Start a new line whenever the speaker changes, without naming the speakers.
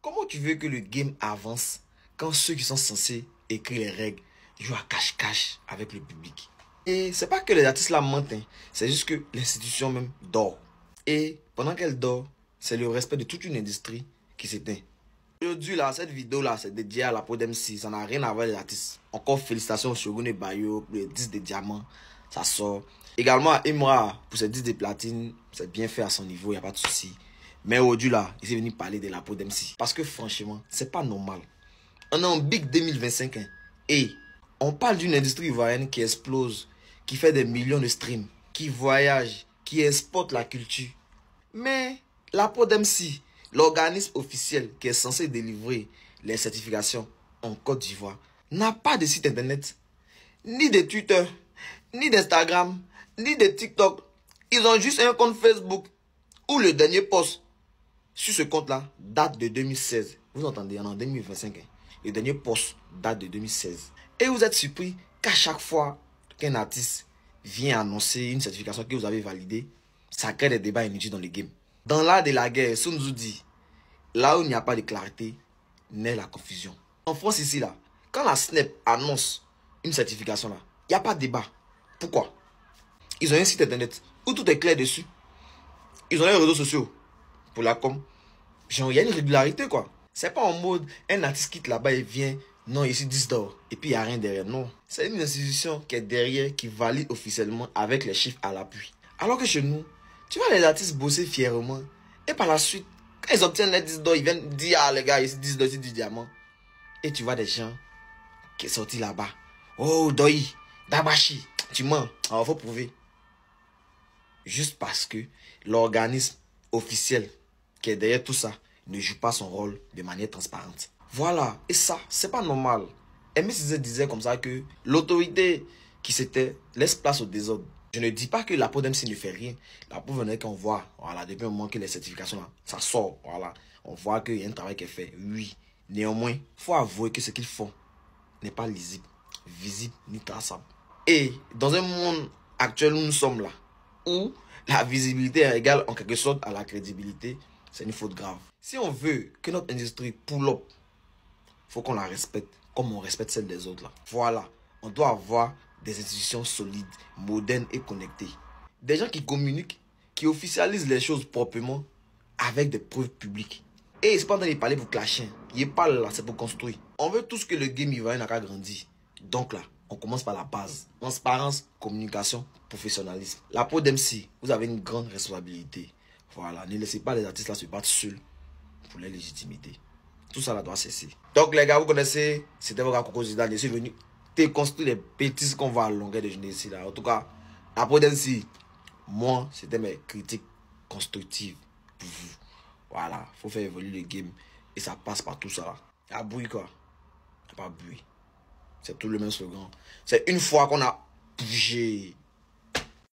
Comment tu veux que le game avance quand ceux qui sont censés écrire les règles jouent à cache-cache avec le public? Et c'est pas que les artistes là mentent, hein. C'est juste que l'institution même dort. Et pendant qu'elle dort, c'est le respect de toute une industrie qui s'éteint. Aujourd'hui là, cette vidéo là, c'est dédié à la peau d'MC. Ça n'a rien à voir avec les artistes. Encore félicitations sur Shogun et Bayo pour les 10 de diamant. Ça sort. Également à Imra pour ses 10 de platine. C'est bien fait à son niveau, il n'y a pas de souci. Mais aujourd'hui là, il est venu parler de la peau d'MC. Parce que franchement, c'est pas normal. On est en big 2025. Hein, et on parle d'une industrie ivoirienne qui explose, qui fait des millions de streams, qui voyage, qui exporte la culture. Mais la peau d'MC, l'organisme officiel qui est censé délivrer les certifications en Côte d'Ivoire, n'a pas de site internet, ni de Twitter, ni d'Instagram, ni de TikTok. Ils ont juste un compte Facebook où le dernier post sur ce compte-là date de 2016. Vous entendez, on est en 2025. Hein. Le dernier post date de 2016. Et vous êtes surpris qu'à chaque fois qu'un artiste vient annoncer une certification que vous avez validée, ça crée des débats inutiles dans le game. Dans l'art de la guerre, Sun Tzu dit, là où il n'y a pas de clarté, naît la confusion. En France ici, là, quand la SNEP annonce une certification, là, il n'y a pas de débat. Pourquoi? Ils ont un site internet où tout est clair dessus. Ils ont les réseaux sociaux pour la com. Genre, il y a une régularité, quoi. C'est pas en mode, un artiste quitte là-bas et vient, non, ici 10 d'or, et puis il n'y a rien derrière. Non. C'est une institution qui est derrière, qui valide officiellement avec les chiffres à l'appui. Alors que chez nous, tu vois les artistes bosser fièrement, et par la suite, quand ils obtiennent les 10 d'or, ils viennent dire, ah les gars, ici 10 d'or, ici 10 diamants. Et tu vois des gens qui sont sortis là-bas. Oh, Doi, Dabashi, tu mens. Alors, faut prouver. Juste parce que l'organisme officiel qui est derrière tout ça ne joue pas son rôle de manière transparente. Voilà. Et ça, c'est pas normal. Aimé Césaire disait comme ça que l'autorité qui s'était laisse place au désordre. Je ne dis pas que la peau d'MC ne fait rien. La preuve en est qu'on voit, voilà, depuis un moment que les certifications là, ça sort, voilà. On voit qu'il y a un travail qui est fait. Oui. Néanmoins, il faut avouer que ce qu'ils font n'est pas lisible, visible ni traçable. Et dans un monde actuel où nous sommes là, où la visibilité est égale en quelque sorte à la crédibilité, c'est une faute grave. Si on veut que notre industrie pull up, il faut qu'on la respecte comme on respecte celle des autres là. Voilà, on doit avoir des institutions solides, modernes et connectées. Des gens qui communiquent, qui officialisent les choses proprement avec des preuves publiques. Et c'est pas en train de parler pour clasher. Il parle là, c'est pour construire. On veut tous que le game ivoirien n'a qu'à grandir. Donc là, on commence par la base. Transparence, communication, professionnalisme. La peau d'MC, vous avez une grande responsabilité. Voilà, ne laissez pas les artistes là se battre seuls pour leur légitimité. Tout ça là doit cesser. Donc les gars, vous connaissez, c'était votre gars Coco Zidane. Je suis venu déconstruire les bêtises qu'on voit à longueur de journée ici là. En tout cas, la peau d'MC, moi, c'était mes critiques constructives pour vous. Voilà, faut faire évoluer le game. Et ça passe par tout ça là. Il y a bruit quoi. Il n'y a pas bruit. C'est tout le même slogan. C'est une fois qu'on a bougé